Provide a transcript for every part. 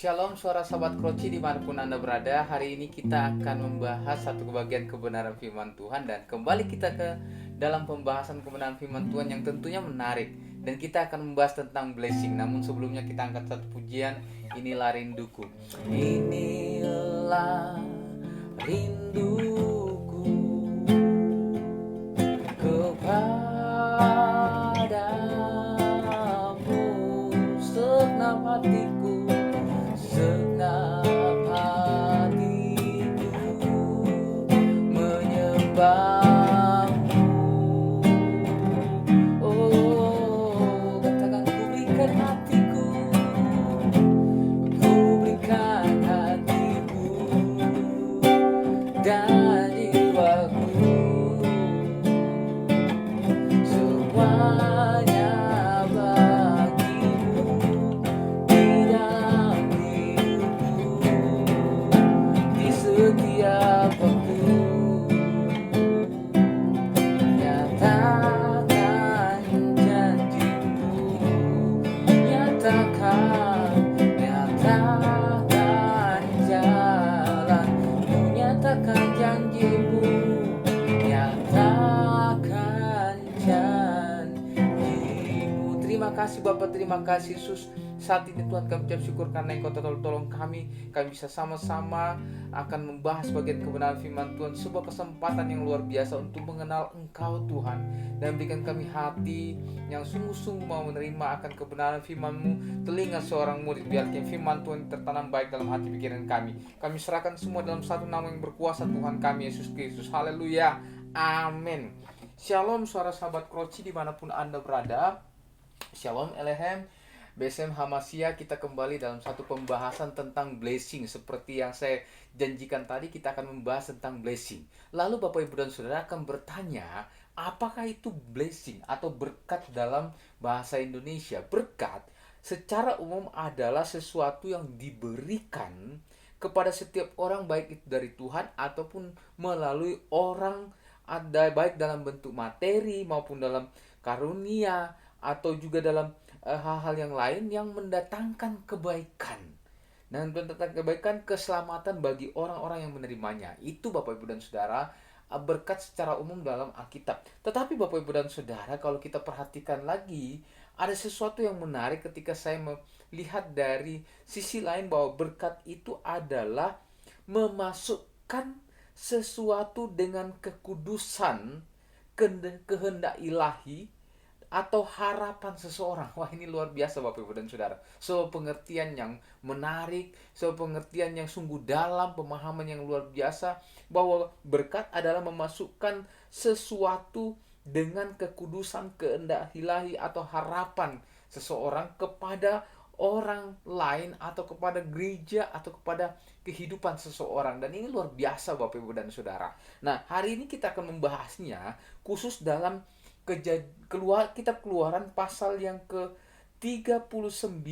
Shalom suara sahabat Kroci dimanapun Anda berada. Hari ini kita akan membahas satu bagian kebenaran firman Tuhan. Dan kembali kita ke dalam pembahasan kebenaran firman Tuhan yang tentunya menarik. Dan kita akan membahas tentang blessing. Namun sebelumnya kita angkat satu pujian. Inilah rinduku. Inilah rinduku kepadamu, segenap hatiku, segenap hatiku menyembahmu. Oh, katakan ku berikan hatiku, ku berikan hatiku dan jiwaku, semuanya bagimu di dalam hidupku, di setiap waktu. Nyatakan janjimu, nyatakan jalanmu, nyatakan janjimu, nyatakan janjimu. Terima kasih Bapak, terima kasih Yesus. Saat ini Tuhan kami ucap syukur karena Engkau telah tolong kami bisa sama-sama akan membahas bagian kebenaran firman Tuhan. Sebuah kesempatan yang luar biasa untuk mengenal Engkau Tuhan, dan berikan kami hati yang sungguh-sungguh mau menerima akan kebenaran firman-Mu. Telinga seorang murid, biarkan firman Tuhan tertanam baik dalam hati pikiran kami. Kami serahkan semua dalam satu nama yang berkuasa, Tuhan kami Yesus Kristus. Haleluya, amin. Shalom suara sahabat Kroci dimanapun Anda berada. Shalom Elehem, BSM Hamasia. Kita kembali dalam satu pembahasan tentang blessing. Seperti yang saya janjikan tadi, kita akan membahas tentang blessing. Lalu Bapak Ibu dan Saudara akan bertanya, apakah itu blessing atau berkat dalam bahasa Indonesia? Berkat secara umum adalah sesuatu yang diberikan kepada setiap orang, baik itu dari Tuhan ataupun melalui orang, ada baik dalam bentuk materi maupun dalam karunia, atau juga dalam hal-hal yang lain yang mendatangkan kebaikan. Dan mendatangkan kebaikan, keselamatan bagi orang-orang yang menerimanya. Itu Bapak Ibu dan Saudara, berkat secara umum dalam Alkitab. Tetapi Bapak Ibu dan Saudara, kalau kita perhatikan lagi, ada sesuatu yang menarik ketika saya melihat dari sisi lain, bahwa berkat itu adalah memasukkan sesuatu dengan kekudusan, kehendak ilahi, atau harapan seseorang. Wah, ini luar biasa Bapak Ibu dan Saudara. So, pengertian yang menarik, so pengertian yang sungguh dalam, pemahaman yang luar biasa, bahwa berkat adalah memasukkan sesuatu dengan kekudusan, kehendak ilahi atau harapan seseorang kepada orang lain, atau kepada gereja, atau kepada kehidupan seseorang. Dan ini luar biasa Bapak Ibu dan Saudara. Nah, hari ini kita akan membahasnya khusus dalam kitab Keluaran pasal yang ke-39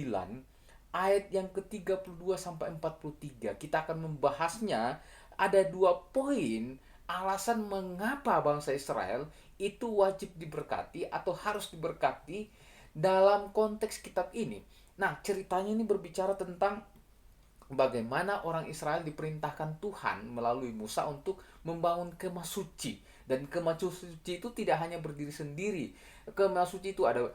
ayat yang ke-32 sampai 43. Kita akan membahasnya. Ada 2 poin alasan mengapa bangsa Israel itu wajib diberkati atau harus diberkati dalam konteks kitab ini. Nah, ceritanya ini berbicara tentang bagaimana orang Israel diperintahkan Tuhan melalui Musa untuk membangun kemah suci. Dan kemah suci itu tidak hanya berdiri sendiri. Kemah suci itu ada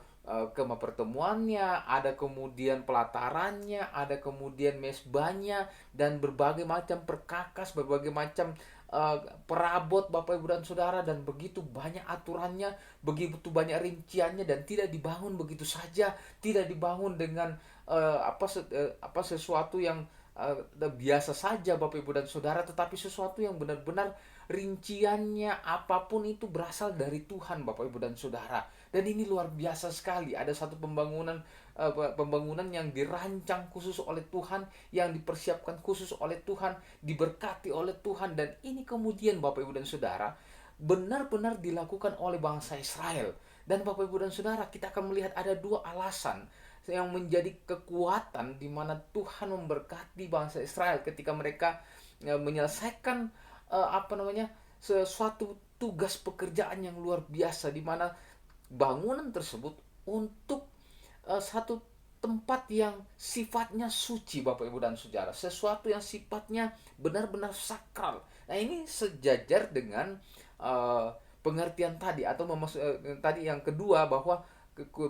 kemah pertemuannya, ada kemudian pelatarannya, ada kemudian mesbahnya, dan berbagai macam perkakas, berbagai macam perabot Bapak Ibu dan Saudara, dan begitu banyak aturannya, begitu banyak rinciannya, dan tidak dibangun begitu saja, tidak dibangun dengan sesuatu yang biasa saja Bapak Ibu dan Saudara, tetapi sesuatu yang benar-benar rinciannya apapun itu berasal dari Tuhan Bapak Ibu dan Saudara. Dan ini luar biasa sekali. Ada satu pembangunan yang dirancang khusus oleh Tuhan, yang dipersiapkan khusus oleh Tuhan, diberkati oleh Tuhan, dan ini kemudian Bapak Ibu dan Saudara benar-benar dilakukan oleh bangsa Israel. Dan Bapak Ibu dan Saudara, kita akan melihat ada 2 alasan yang menjadi kekuatan di mana Tuhan memberkati bangsa Israel ketika mereka menyelesaikan sesuatu tugas pekerjaan yang luar biasa, di mana bangunan tersebut untuk satu tempat yang sifatnya suci, Bapak Ibu dan Saudara, sesuatu yang sifatnya benar-benar sakral. Nah, ini sejajar dengan uh, pengertian tadi atau tadi yang kedua, bahwa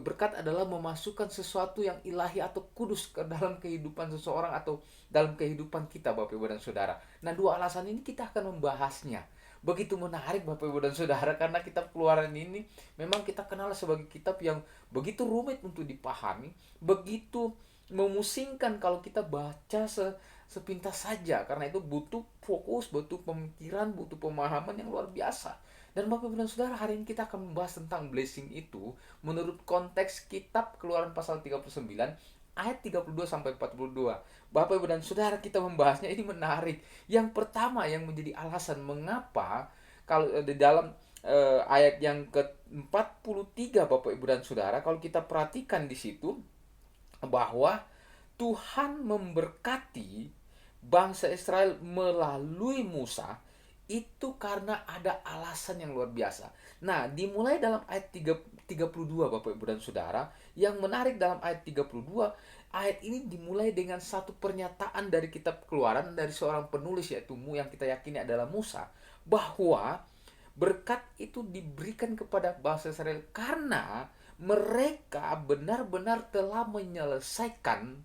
berkat adalah memasukkan sesuatu yang ilahi atau kudus ke dalam kehidupan seseorang atau dalam kehidupan kita, Bapak Ibu dan Saudara. Nah, dua alasan ini kita akan membahasnya. Begitu menarik, Bapak Ibu dan Saudara, karena kitab Keluaran ini memang kita kenal sebagai kitab yang begitu rumit untuk dipahami, begitu memusingkan kalau kita baca sepintas saja, karena itu butuh fokus, butuh pemikiran, butuh pemahaman yang luar biasa. Dan Bapak Ibu dan Saudara, hari ini kita akan membahas tentang blessing itu menurut konteks kitab Keluaran pasal 39 ayat 32 sampai 42. Bapak Ibu dan Saudara, kita membahasnya ini menarik. Yang pertama yang menjadi alasan mengapa kalau di dalam ayat yang ke-43, Bapak Ibu dan Saudara, kalau kita perhatikan di situ bahwa Tuhan memberkati bangsa Israel melalui Musa, itu karena ada alasan yang luar biasa. Nah, dimulai dalam ayat 32, Bapak Ibu dan Saudara. Yang menarik dalam ayat 32, ayat ini dimulai dengan satu pernyataan dari kitab Keluaran dari seorang penulis, yaitu yang kita yakini adalah Musa, bahwa berkat itu diberikan kepada bangsa Israel karena mereka benar-benar telah menyelesaikan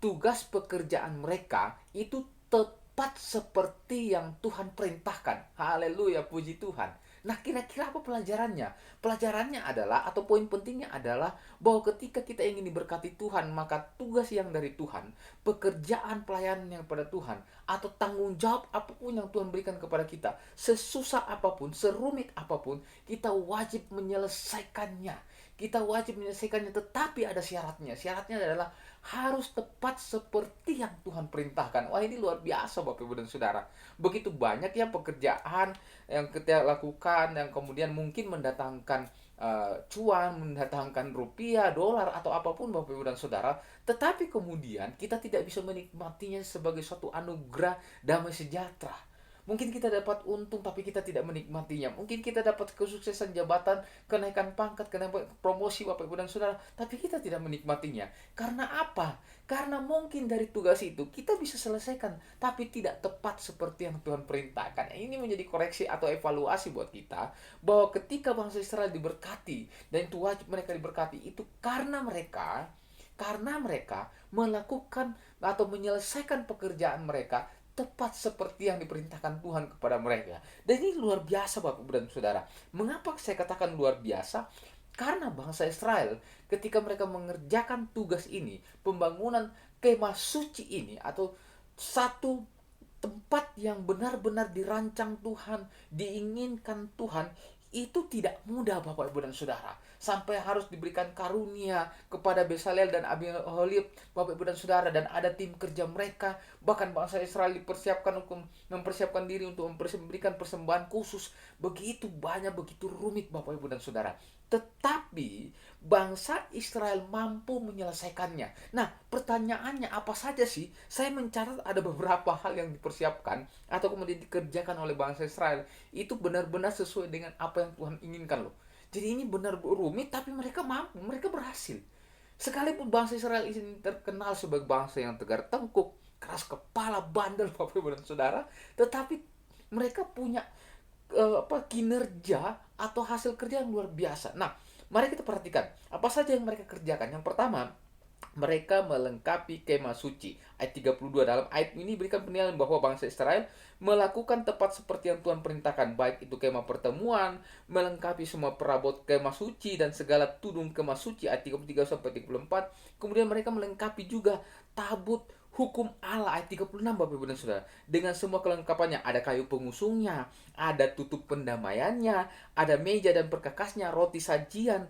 tugas pekerjaan mereka itu tepat seperti yang Tuhan perintahkan. Haleluya, puji Tuhan. Nah, kira-kira apa pelajarannya? Pelajarannya adalah, atau poin pentingnya adalah, bahwa ketika kita ingin diberkati Tuhan, maka tugas yang dari Tuhan, pekerjaan pelayanan yang pada Tuhan, atau tanggung jawab apapun yang Tuhan berikan kepada kita, sesusah apapun, serumit apapun, kita wajib menyelesaikannya. Kita wajib menyelesaikannya, tetapi ada syaratnya. Syaratnya adalah harus tepat seperti yang Tuhan perintahkan. Wah, ini luar biasa, Bapak Ibu dan Saudara. Begitu banyak ya pekerjaan yang kita lakukan yang kemudian mungkin mendatangkan cuan, mendatangkan rupiah, dolar, atau apapun, Bapak Ibu dan Saudara. Tetapi kemudian kita tidak bisa menikmatinya sebagai suatu anugerah damai sejahtera. Mungkin kita dapat untung tapi kita tidak menikmatinya. Mungkin kita dapat kesuksesan jabatan, kenaikan pangkat, kenaikan promosi, Bapak Ibu dan Saudara, tapi kita tidak menikmatinya. Karena apa? Karena mungkin dari tugas itu kita bisa selesaikan, tapi tidak tepat seperti yang Tuhan perintahkan. Ini menjadi koreksi atau evaluasi buat kita, bahwa ketika bangsa Israel diberkati, dan itu wajib mereka diberkati, itu karena mereka melakukan atau menyelesaikan pekerjaan mereka tepat seperti yang diperintahkan Tuhan kepada mereka. Dan ini luar biasa, Bapak Ibu dan Saudara. Mengapa saya katakan luar biasa? Karena bangsa Israel ketika mereka mengerjakan tugas ini, pembangunan kemah suci ini, atau satu tempat yang benar-benar dirancang Tuhan, diinginkan Tuhan, itu tidak mudah, Bapak Ibu dan Saudara. Sampai harus diberikan karunia kepada Besaleel dan Abiholib, Bapak Ibu dan Saudara, dan ada tim kerja mereka. Bahkan bangsa Israel dipersiapkan untuk mempersiapkan diri untuk memberikan persembahan khusus. Begitu banyak, begitu rumit, Bapak Ibu dan Saudara. Tetapi bangsa Israel mampu menyelesaikannya. Nah, pertanyaannya apa saja sih? Saya mencatat ada beberapa hal yang dipersiapkan atau kemudian dikerjakan oleh bangsa Israel. Itu benar-benar sesuai dengan apa yang Tuhan inginkan loh. Jadi ini benar rumit, tapi mereka mampu, mereka berhasil. Sekalipun bangsa Israel ini terkenal sebagai bangsa yang tegar tengkuk, keras kepala, bandel, Bapak Ibu dan Saudara, tetapi mereka punya kinerja atau hasil kerja yang luar biasa. Nah, mari kita perhatikan apa saja yang mereka kerjakan. Yang pertama, mereka melengkapi kemah suci. Ayat 32, dalam ayat ini berikan penilaian bahwa bangsa Israel melakukan tepat seperti yang Tuhan perintahkan, baik itu kemah pertemuan, melengkapi semua perabot kemah suci dan segala tudung kemah suci. Ayat 33 sampai 34. Kemudian mereka melengkapi juga tabut hukum Allah, ayat 36, Bapak Ibu dan Saudara, dengan semua kelengkapannya. Ada kayu pengusungnya, ada tutup pendamaiannya, ada meja dan perkakasnya, roti sajian,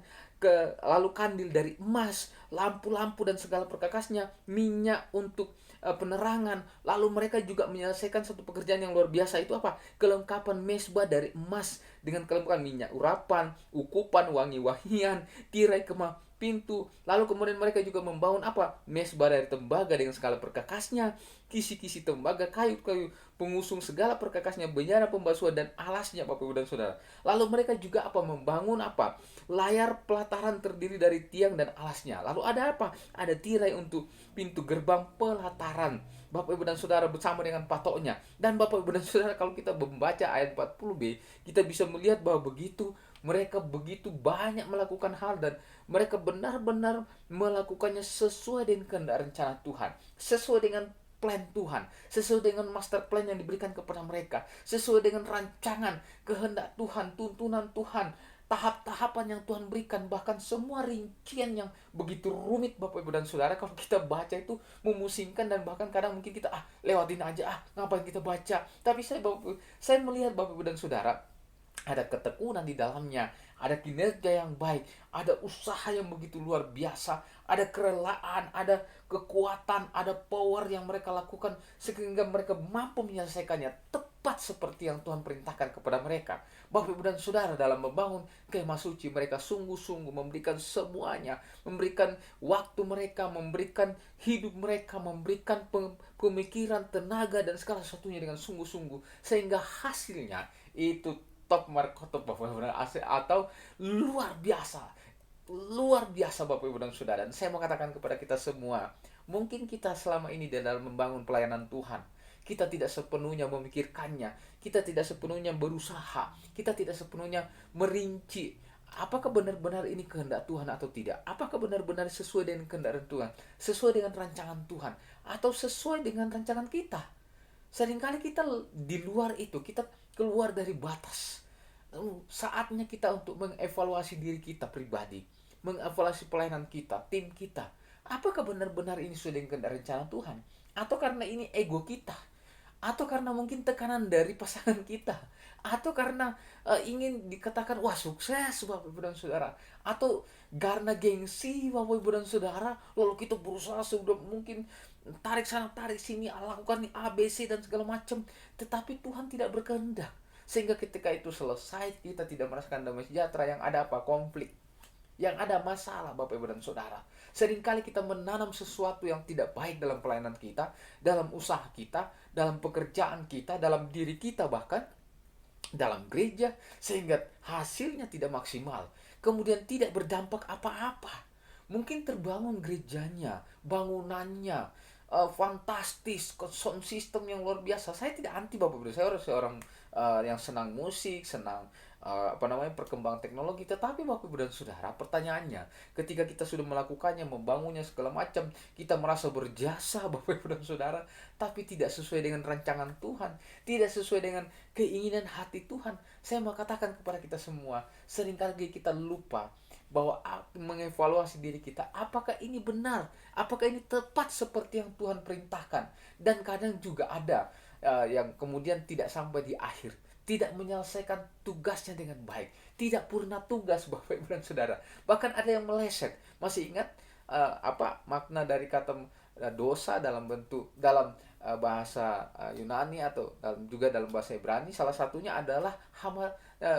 lalu kandil dari emas, lampu-lampu dan segala perkakasnya, minyak untuk penerangan. Lalu mereka juga menyelesaikan satu pekerjaan yang luar biasa, itu apa? Kelengkapan mesbah dari emas dengan kelengkapan minyak urapan, ukupan, wangi-wangian, tirai kemah pintu. Lalu kemudian mereka juga membangun apa? Mesbah dari tembaga dengan segala perkakasnya, kisi-kisi tembaga, kayu-kayu pengusung segala perkakasnya, bendera pembasuhan dan alasnya, Bapak Ibu dan Saudara. Lalu mereka juga apa? Membangun apa? Layar pelataran terdiri dari tiang dan alasnya. Lalu Lalu ada apa? Ada tirai untuk pintu gerbang pelataran. Bapak Ibu dan Saudara, bersama dengan patoknya. Dan Bapak Ibu dan Saudara, kalau kita membaca ayat 40b, kita bisa melihat bahwa mereka begitu banyak melakukan hal, dan mereka benar-benar melakukannya sesuai dengan kehendak rencana Tuhan, sesuai dengan plan Tuhan, sesuai dengan master plan yang diberikan kepada mereka, sesuai dengan rancangan kehendak Tuhan, tuntunan Tuhan, tahap-tahapan yang Tuhan berikan. Bahkan semua rincian yang begitu rumit, Bapak Ibu dan Saudara, kalau kita baca itu memusingkan, dan bahkan kadang mungkin kita lewatin aja, ngapain kita baca. Tapi saya melihat, Bapak Ibu dan Saudara, ada ketekunan di dalamnya, ada kinerja yang baik, ada usaha yang begitu luar biasa, ada kerelaan, ada kekuatan, ada power yang mereka lakukan sehingga mereka mampu menyelesaikannya tepat seperti yang Tuhan perintahkan kepada mereka. Bapak Ibu dan Saudara, dalam membangun kemah suci, mereka sungguh-sungguh memberikan semuanya, memberikan waktu mereka, memberikan hidup mereka, memberikan pemikiran, tenaga, dan segala sesuatunya dengan sungguh-sungguh, sehingga hasilnya itu top markotop, Bapak Ibu dan atau luar biasa. Luar biasa, Bapak Ibu dan Saudara. Dan saya mau katakan kepada kita semua, mungkin kita selama ini dalam membangun pelayanan Tuhan, kita tidak sepenuhnya memikirkannya, kita tidak sepenuhnya berusaha, kita tidak sepenuhnya merinci apakah benar-benar ini kehendak Tuhan atau tidak, apakah benar-benar sesuai dengan kehendak Tuhan, sesuai dengan rancangan Tuhan, atau sesuai dengan rancangan kita. Seringkali kita di luar itu, kita keluar dari batas. Saatnya kita untuk mengevaluasi diri kita pribadi, mengevaluasi pelayanan kita, tim kita. Apakah benar-benar ini sudah dengan rencana Tuhan? Atau karena ini ego kita? Atau karena mungkin tekanan dari pasangan kita? Atau karena ingin dikatakan, wah sukses Bapak Ibu dan Saudara? Atau karena gengsi Bapak Ibu dan Saudara, lalu kita berusaha sudah mungkin tarik sana tarik sini, lakukan A, B, C dan segala macam. Tetapi Tuhan tidak berkehendak, sehingga ketika itu selesai, kita tidak merasakan damai sejahtera. Yang ada apa? Konflik. Yang ada masalah, Bapak Ibu dan Saudara. Seringkali kita menanam sesuatu yang tidak baik dalam pelayanan kita, dalam usaha kita, dalam pekerjaan kita, dalam diri kita, bahkan dalam gereja, sehingga hasilnya tidak maksimal, kemudian tidak berdampak apa-apa. Mungkin terbangun gerejanya, bangunannya fantastis, sound system yang luar biasa. Saya tidak anti, Bapak Ibu, saya seorang yang senang musik, senang perkembangan teknologi. Tetapi Bapak Ibu dan Saudara, pertanyaannya, ketika kita sudah melakukannya, membangunnya segala macam, kita merasa berjasa, Bapak Ibu dan Saudara, tapi tidak sesuai dengan rancangan Tuhan, tidak sesuai dengan keinginan hati Tuhan. Saya mau katakan kepada kita semua, seringkali kita lupa bahwa mengevaluasi diri kita, apakah ini benar, apakah ini tepat seperti yang Tuhan perintahkan. Dan kadang juga ada yang kemudian tidak sampai di akhir, tidak menyelesaikan tugasnya dengan baik, tidak purna tugas, Bapak Ibu dan Saudara. Bahkan ada yang meleset. Masih ingat apa makna dari kata dosa dalam bahasa Yunani atau juga dalam bahasa Ibrani? Salah satunya adalah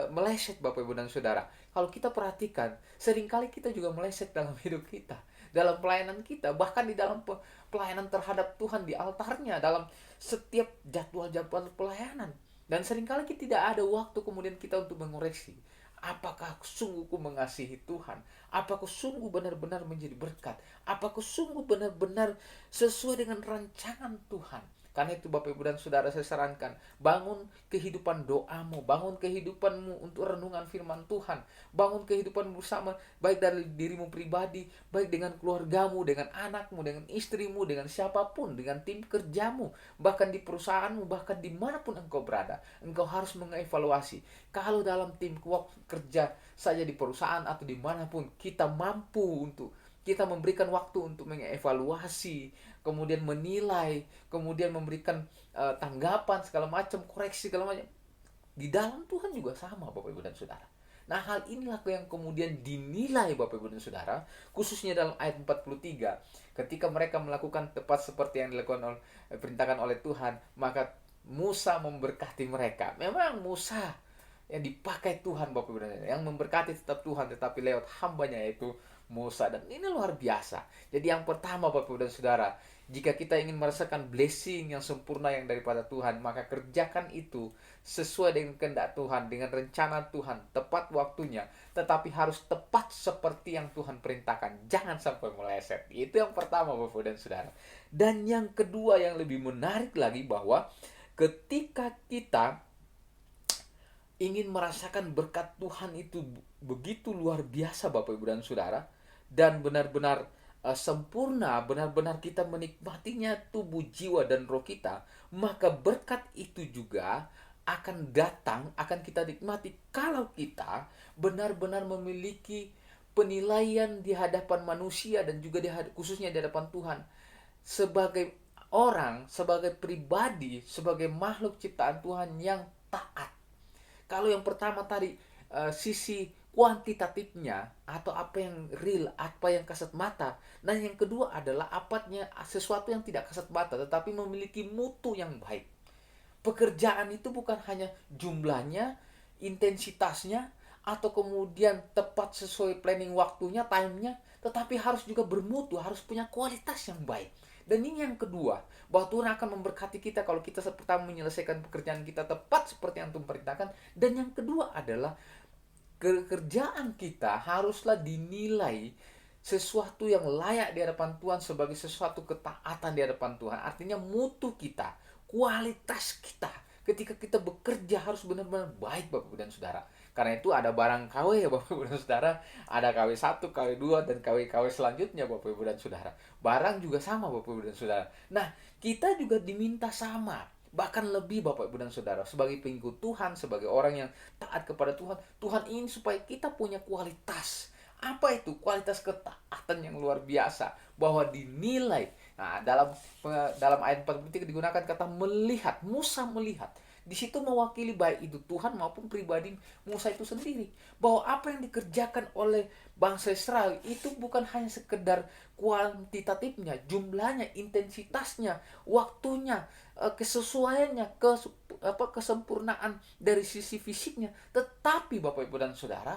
meleset, Bapak Ibu dan Saudara. Kalau kita perhatikan, seringkali kita juga meleset dalam hidup kita, dalam pelayanan kita, bahkan di dalam pelayanan terhadap Tuhan di altarnya, dalam setiap jadwal-jadwal pelayanan. Dan seringkali kita tidak ada waktu kemudian kita untuk mengoreksi. Apakah sungguh ku mengasihi Tuhan? Apakah sungguh benar-benar menjadi berkat? Apakah sungguh benar-benar sesuai dengan rancangan Tuhan? Karena itu Bapak Ibu dan Saudara, saya sarankan, bangun kehidupan doamu, bangun kehidupanmu untuk renungan firman Tuhan, bangun kehidupan bersama, baik dari dirimu pribadi, baik dengan keluargamu, dengan anakmu, dengan istrimu, dengan siapapun, dengan tim kerjamu, bahkan di perusahaanmu, bahkan dimanapun engkau berada. Engkau harus mengevaluasi. Kalau dalam tim kerja saja di perusahaan atau dimanapun, kita mampu untuk kita memberikan waktu untuk mengevaluasi, kemudian menilai, kemudian memberikan tanggapan segala macam, koreksi segala macam. Di dalam Tuhan juga sama, Bapak Ibu dan Saudara. Nah, hal inilah yang kemudian dinilai, Bapak Ibu dan Saudara, khususnya dalam ayat 43. Ketika mereka melakukan tepat seperti yang dilakukan perintahkan oleh Tuhan, maka Musa memberkati mereka. Memang Musa yang dipakai Tuhan, Bapak Ibu dan Saudara, yang memberkati tetap Tuhan, tetapi lewat hambanya yaitu Musa, dan ini luar biasa. Jadi yang pertama Bapak Ibu dan Saudara, jika kita ingin merasakan blessing yang sempurna yang daripada Tuhan, maka kerjakan itu sesuai dengan kehendak Tuhan, dengan rencana Tuhan, tepat waktunya, tetapi harus tepat seperti yang Tuhan perintahkan. Jangan sampai meleset. Itu yang pertama Bapak dan Saudara. Dan yang kedua yang lebih menarik lagi, bahwa ketika kita ingin merasakan berkat Tuhan itu begitu luar biasa Bapak Ibu dan Saudara, dan benar-benar sempurna, benar-benar kita menikmatinya tubuh, jiwa, dan roh kita, maka berkat itu juga akan datang, akan kita nikmati kalau kita benar-benar memiliki penilaian di hadapan manusia dan juga khususnya di hadapan Tuhan. Sebagai orang, sebagai pribadi, sebagai makhluk ciptaan Tuhan yang taat. Kalau yang pertama tadi sisi kuantitatifnya atau apa yang real, apa yang kasat mata. Nah, yang kedua adalah apatnya sesuatu yang tidak kasat mata tetapi memiliki mutu yang baik. Pekerjaan itu bukan hanya jumlahnya, intensitasnya, atau kemudian tepat sesuai planning waktunya, timenya, tetapi harus juga bermutu, harus punya kualitas yang baik. Dan ini yang kedua, bahwa Tuhan akan memberkati kita kalau kita pertama menyelesaikan pekerjaan kita tepat seperti yang Tuhan perintahkan. Dan yang kedua adalah kerjaan kita haruslah dinilai sesuatu yang layak di hadapan Tuhan sebagai sesuatu ketaatan di hadapan Tuhan. Artinya mutu kita, kualitas kita ketika kita bekerja harus benar-benar baik Bapak Ibu dan Saudara. Karena itu ada barang KW ya Bapak Ibu dan Saudara, ada KW 1, KW 2, dan KW selanjutnya Bapak Ibu dan Saudara. Barang juga sama Bapak Ibu dan Saudara. Nah, kita juga diminta sama, bahkan lebih Bapak Ibu dan Saudara. Sebagai pengikut Tuhan, sebagai orang yang taat kepada Tuhan, Tuhan ingin supaya kita punya kualitas. Apa itu? Kualitas ketaatan yang luar biasa, bahwa dinilai. Nah, dalam ayat 43 digunakan kata melihat. Musa melihat. Di situ mewakili baik itu Tuhan maupun pribadi Musa itu sendiri, bahwa apa yang dikerjakan oleh bangsa Israel itu bukan hanya sekedar kuantitatifnya, jumlahnya, intensitasnya, waktunya, kesesuaiannya, kesempurnaan dari sisi fisiknya, tetapi Bapak Ibu dan Saudara,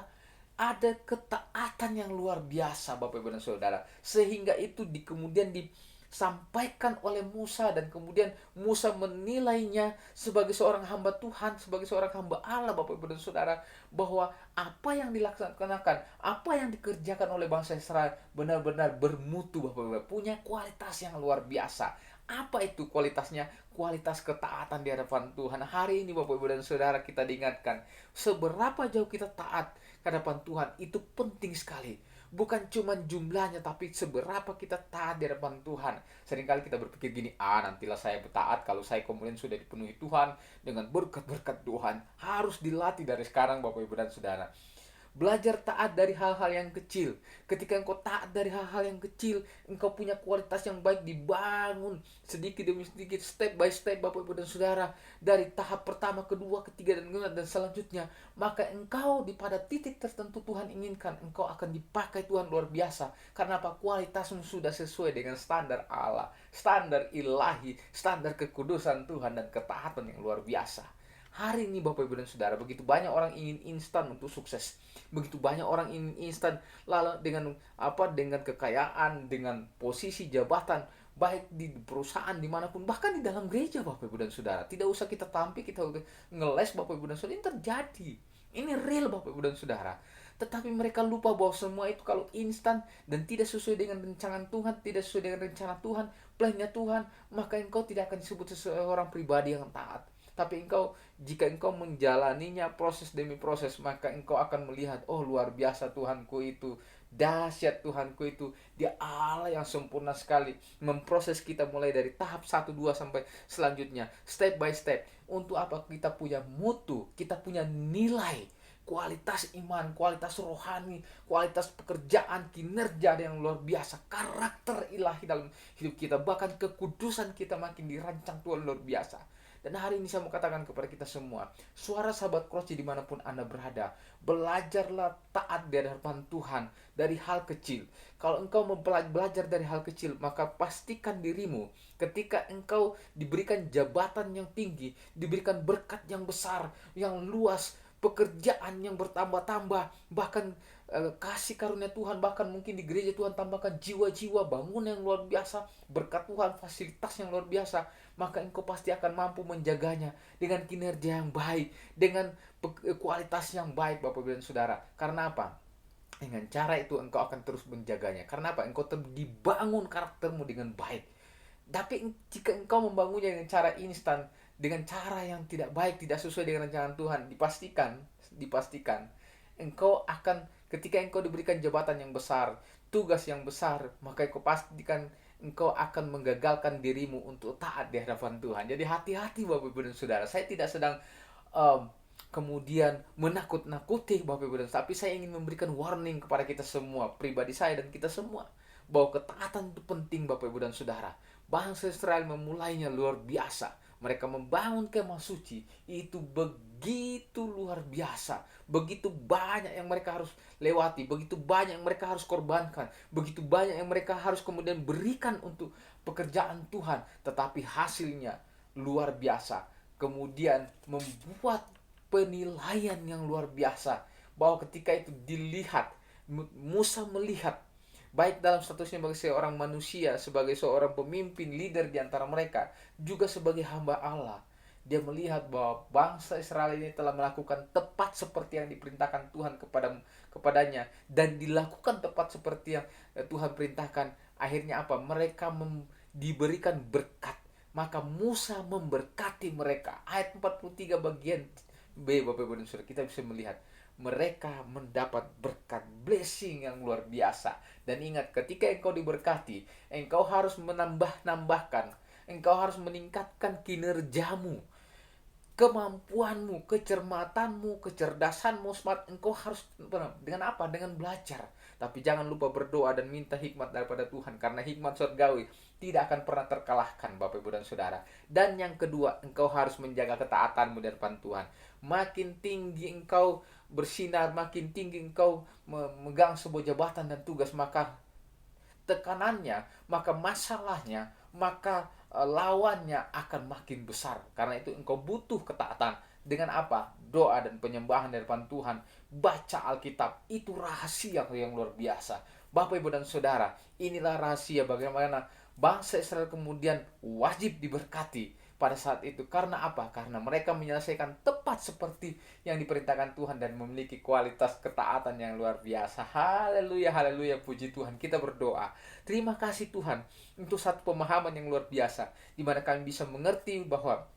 ada ketaatan yang luar biasa Bapak Ibu dan Saudara, sehingga itu kemudian disampaikan oleh Musa, dan kemudian Musa menilainya sebagai seorang hamba Tuhan, sebagai seorang hamba Allah Bapak Ibu dan Saudara, bahwa apa yang dilaksanakan, apa yang dikerjakan oleh bangsa Israel benar-benar bermutu Bapak Ibu, punya kualitas yang luar biasa. Apa itu kualitasnya? Kualitas ketaatan di hadapan Tuhan. Hari ini Bapak Ibu dan Saudara, kita diingatkan seberapa jauh kita taat ke hadapan Tuhan itu penting sekali. Bukan cuma jumlahnya, tapi seberapa kita taat di hadapan Tuhan. Seringkali kita berpikir gini, nantilah saya taat kalau saya kemudian sudah dipenuhi Tuhan dengan berkat-berkat Tuhan. Harus dilatih dari sekarang Bapak Ibu dan Saudara. Belajar taat dari hal-hal yang kecil. Ketika engkau taat dari hal-hal yang kecil, engkau punya kualitas yang baik, dibangun sedikit demi sedikit, step by step Bapak Ibu dan Saudara, dari tahap pertama, kedua, ketiga, dan selanjutnya. Maka engkau pada titik tertentu Tuhan inginkan, engkau akan dipakai Tuhan luar biasa. Karena apa? Kualitasmu sudah sesuai dengan standar Allah, standar ilahi, standar kekudusan Tuhan, dan ketaatan yang luar biasa. Hari ini Bapak Ibu dan Saudara, begitu banyak orang ingin instan untuk sukses. Begitu banyak orang ingin instan lalu dengan kekayaan, dengan posisi jabatan, baik di perusahaan dimanapun, bahkan di dalam gereja Bapak Ibu dan Saudara. Tidak usah kita tampil, kita ngeles Bapak Ibu dan Saudara, ini terjadi. Ini real Bapak Ibu dan Saudara. Tetapi mereka lupa bahwa semua itu kalau instan dan tidak sesuai dengan rencana Tuhan, tidak sesuai dengan rencana Tuhan, plannya Tuhan, maka engkau tidak akan disebut seorang pribadi yang taat. Tapi jika engkau menjalaninya proses demi proses, maka engkau akan melihat, oh luar biasa Tuhanku itu, dahsyat Tuhanku itu. Dia Allah yang sempurna sekali, memproses kita mulai dari tahap 1, 2 sampai selanjutnya, step by step. Untuk apa? Kita punya mutu, kita punya nilai, kualitas iman, kualitas rohani, kualitas pekerjaan, kinerja yang luar biasa, karakter ilahi dalam hidup kita, bahkan kekudusan kita makin dirancang Tuhan luar biasa. Dan hari ini saya mau katakan kepada kita semua, suara sahabat Kroci dimanapun Anda berada, belajarlah taat di hadapan Tuhan dari hal kecil. Kalau engkau belajar dari hal kecil, maka pastikan dirimu ketika engkau diberikan jabatan yang tinggi, diberikan berkat yang besar, yang luas, pekerjaan yang bertambah-tambah, bahkan kasih karunia Tuhan, bahkan mungkin di gereja Tuhan tambahkan jiwa-jiwa bangun yang luar biasa, berkat Tuhan, fasilitas yang luar biasa, maka engkau pasti akan mampu menjaganya dengan kinerja yang baik, dengan kualitas yang baik, Bapak Ibu dan Saudara. Karena apa? Dengan cara itu engkau akan terus menjaganya. Karena apa? Engkau dibangun karaktermu dengan baik. Tapi jika engkau membangunnya dengan cara instan, dengan cara yang tidak baik, tidak sesuai dengan rencana Tuhan, dipastikan engkau akan, ketika engkau diberikan jabatan yang besar, tugas yang besar, maka engkau pastikan engkau akan menggagalkan dirimu untuk taat di hadapan Tuhan. Jadi hati-hati Bapak Ibu dan Saudara. Saya tidak sedang um, kemudian menakut-nakuti Bapak Ibu dan Saudara, tapi saya ingin memberikan warning kepada kita semua, pribadi saya dan kita semua, bahwa ketaatan itu penting Bapak Ibu dan Saudara. Bangsa Israel memulainya luar biasa. Mereka membangun kemah suci itu begitu luar biasa, begitu banyak yang mereka harus lewati, begitu banyak yang mereka harus korbankan, begitu banyak yang mereka harus kemudian berikan untuk pekerjaan Tuhan, tetapi hasilnya luar biasa. Kemudian membuat penilaian yang luar biasa, bahwa ketika itu dilihat, Musa melihat, baik dalam statusnya sebagai seorang manusia, sebagai seorang pemimpin, leader di antara mereka, juga sebagai hamba Allah. Dia melihat bahwa bangsa Israel ini telah melakukan tepat seperti yang diperintahkan Tuhan kepadanya, dan dilakukan tepat seperti yang Tuhan perintahkan. Akhirnya apa? Mereka diberikan berkat. Maka Musa memberkati mereka. Ayat 43 bagian B, Bapak Ibu dan Saudara, kita bisa melihat mereka mendapat berkat, blessing yang luar biasa. Dan ingat, ketika engkau diberkati, engkau harus menambah-nambahkan, engkau harus meningkatkan kinerjamu, kemampuanmu, kecermatanmu, kecerdasanmu, smart. Engkau harus dengan apa? Dengan belajar. Tapi jangan lupa berdoa dan minta hikmat daripada Tuhan, karena hikmat surgawi tidak akan pernah terkalahkan, Bapak Ibu dan Saudara. Dan yang kedua, engkau harus menjaga ketaatanmu di depan Tuhan. Makin tinggi engkau bersinar, makin tinggi engkau memegang sebuah jabatan dan tugas, maka tekanannya, maka masalahnya, maka lawannya akan makin besar. Karena itu engkau butuh ketaatan. Dengan apa? Doa dan penyembahan di depan Tuhan. Baca Alkitab. Itu rahasia yang luar biasa. Bapak, Ibu, dan Saudara, inilah rahasia bagaimana bangsa Israel kemudian wajib diberkati pada saat itu. Karena apa? Karena mereka menyelesaikan tepat seperti yang diperintahkan Tuhan dan memiliki kualitas ketaatan yang luar biasa. Haleluya, haleluya, puji Tuhan. Kita berdoa. Terima kasih Tuhan untuk satu pemahaman yang luar biasa, di mana kami bisa mengerti bahwa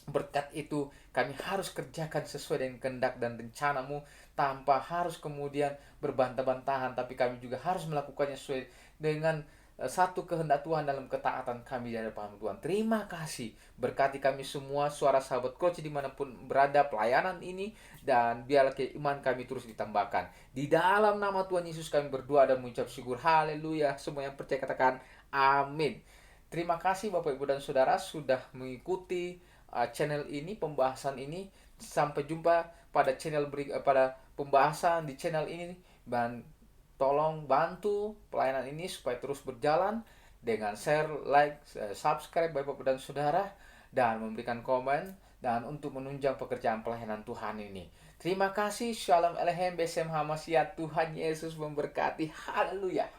berkat itu kami harus kerjakan sesuai dengan kehendak dan rencanamu, tanpa harus kemudian berbantah-bantahan, tapi kami juga harus melakukannya sesuai dengan satu kehendak Tuhan dalam ketaatan kami di hadapan Tuhan. Terima kasih. Berkati kami semua, suara sahabat coach dimanapun berada pelayanan ini, dan biarlah keimanan kami terus ditambahkan. Di dalam nama Tuhan Yesus kami berdoa dan mengucap syukur. Haleluya. Semua yang percaya katakan amin. Terima kasih Bapak Ibu dan Saudara sudah mengikuti channel ini, pembahasan ini. Sampai jumpa pada pada pembahasan di channel ini, dan tolong bantu pelayanan ini supaya terus berjalan dengan share, like, subscribe Bapak dan Saudara, dan memberikan komen, dan untuk menunjang pekerjaan pelayanan Tuhan ini. Terima kasih. Shalom Elohim Besem Hamasiat. Tuhan Yesus memberkati. Haleluya.